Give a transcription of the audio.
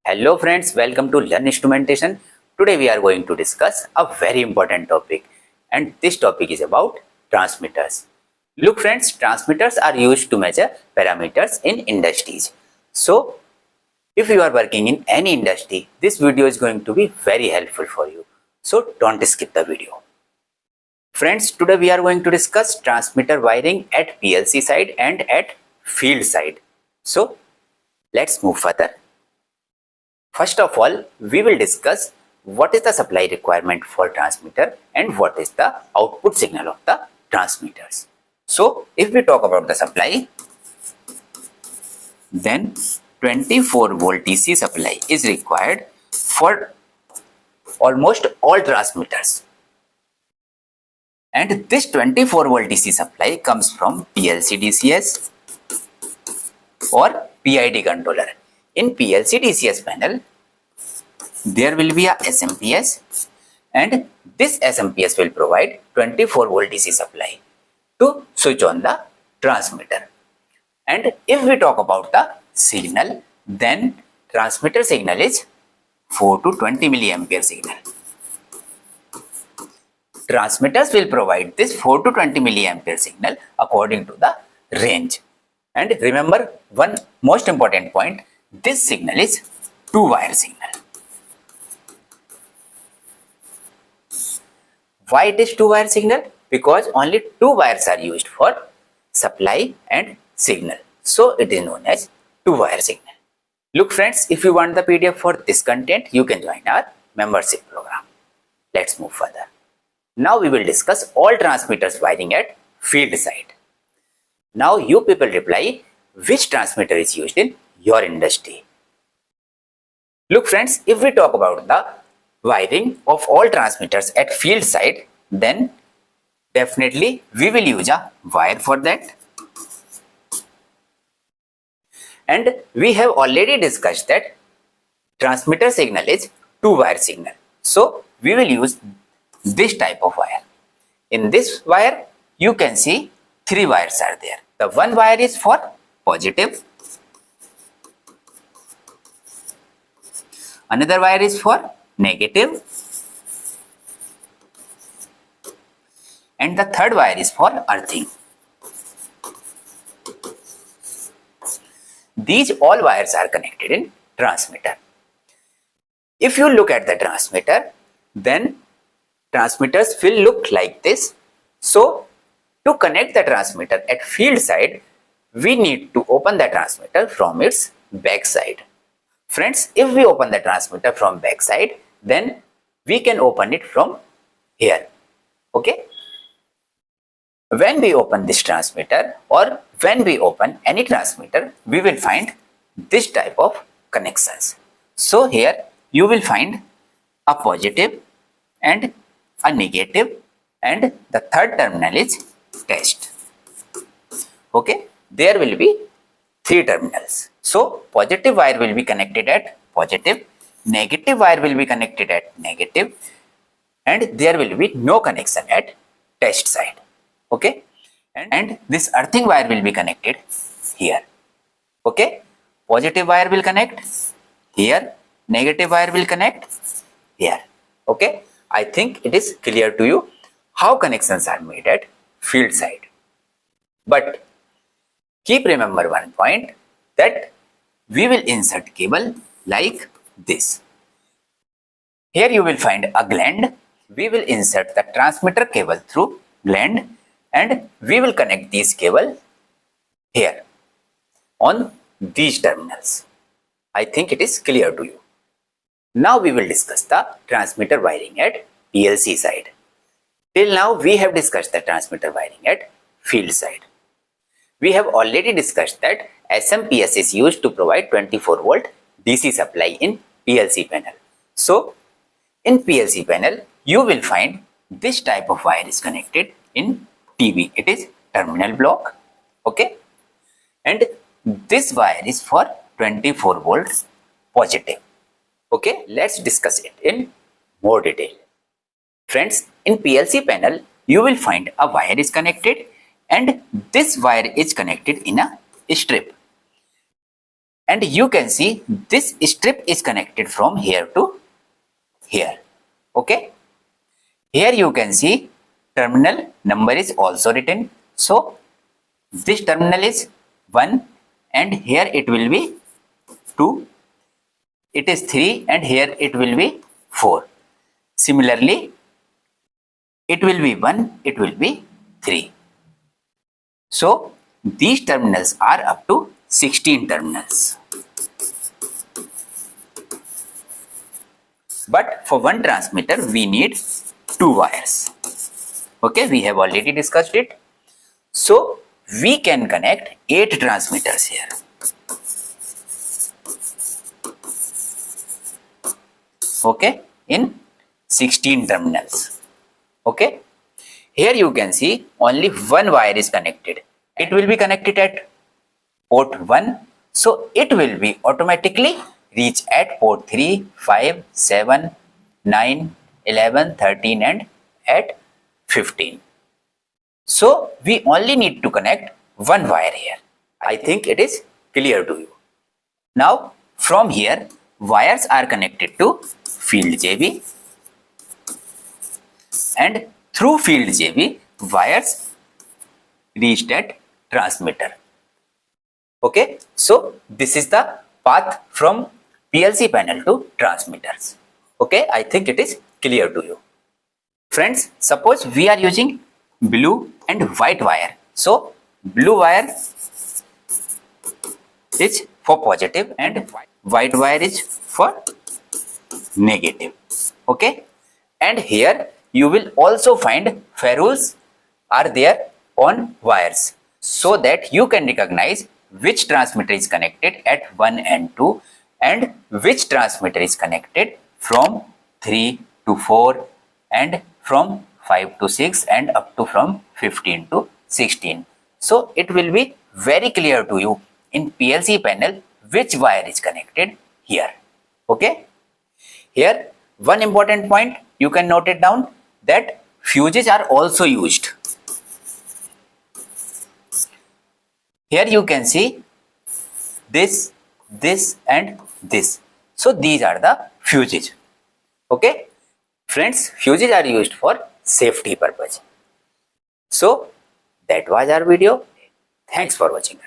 Hello friends, welcome to Learn Instrumentation. Today we are going to discuss a very important topic, and this topic is about transmitters. Look friends, transmitters are used to measure parameters in industries. So if you are working in any industry, this video is going to be very helpful for you. So don't skip the video. Friends, today we are going to discuss transmitter wiring at PLC side and at field side. So let's move further. First of all, we will discuss what is the supply requirement for transmitter and what is the output signal of the transmitters. So, if we talk about the supply, then 24 volt DC supply is required for almost all transmitters. And this 24 volt DC supply comes from PLC DCS or PID controller. In PLC DCS panel, there will be a SMPS, and this SMPS will provide 24 volt DC supply to switch on the transmitter. And if we talk about the signal, then transmitter signal is 4 to 20 milliampere signal. Transmitters will provide this 4 to 20 milliampere signal according to the range. And remember one most important point, this signal is two-wire signal. Why it is two-wire signal? Because only two wires are used for supply and signal. So it is known as two-wire signal. Look friends, if you want the PDF for this content, you can join our membership program. Let's move further. Now we will discuss all transmitters wiring at field side. Now you people reply which transmitter is used in your industry. Look friends, if we talk about the wiring of all transmitters at field side, then definitely we will use a wire for that. And we have already discussed that transmitter signal is two-wire signal. So we will use this type of wire. In this wire, you can see three wires are there. The one wire is for positive, another wire is for negative, and the third wire is for earthing. These all wires are connected in transmitter. If you look at the transmitter, then transmitters will look like this. So to connect the transmitter at field side, we need to open the transmitter from its back side. Friends, if we open the transmitter from back side, then we can open it from here. Okay? When we open this transmitter or when we open any transmitter, we will find this type of connections. So here you will find a positive and a negative, and the third terminal is test. Okay? There will be three terminals. So positive wire will be connected at positive, negative wire will be connected at negative, and there will be no connection at test side. Okay? And this earthing wire will be connected here. Okay? Positive wire will connect here, negative wire will connect here. Okay? I think it is clear to you how connections are made at field side. But keep remember one point, that we will insert cable like this. Here you will find a gland. We will insert the transmitter cable through gland, and we will connect these cable here on these terminals. I think it is clear to you. Now we will discuss the transmitter wiring at PLC side. Till now we have discussed the transmitter wiring at field side. We have already discussed that SMPS is used to provide 24 volt DC supply in PLC panel. So in PLC panel, you will find this type of wire is connected in TB. It is terminal block. Okay? And this wire is for 24 volts positive. Okay? Let's discuss it in more detail. Friends, in PLC panel, you will find a wire is connected, and this wire is connected in a strip. and you can see this strip is connected from here to here. Okay, here you can see terminal number is also written. So this terminal is 1 and here it will be 2, it is 3 and here it will be 4. Similarly, it will be 1, it will be 3. So these terminals are up to 16 terminals. But for one transmitter, we need 2 wires. Okay, we have already discussed it. So we can connect 8 transmitters here. Okay, in 16 terminals. Okay, here you can see only one wire is connected. It will be connected at port 1. So it will be automatically reach at port 3, 5, 7, 9, 11, 13 and at 15. So we only need to connect one wire here. I think it is clear to you. Now from here, wires are connected to field JB, and through field JB, wires reached at transmitter. Okay, so this is the path from PLC panel to transmitters. Okay, I think it is clear to you. Friends, suppose we are using blue and white wire. So blue wire is for positive and white wire is for negative. Okay, and here you will also find ferrules are there on wires, so that you can recognize which transmitter is connected at 1 and 2 and which transmitter is connected from 3 to 4 and from 5 to 6 and up to from 15 to 16. So it will be very clear to you in PLC panel which wire is connected here. Okay, here one important point you can note it down, that fuses are also used. Here you can see this, this and this. So these are the fuses. Okay, friends, fuses are used for safety purpose. So that was our video. Thanks for watching.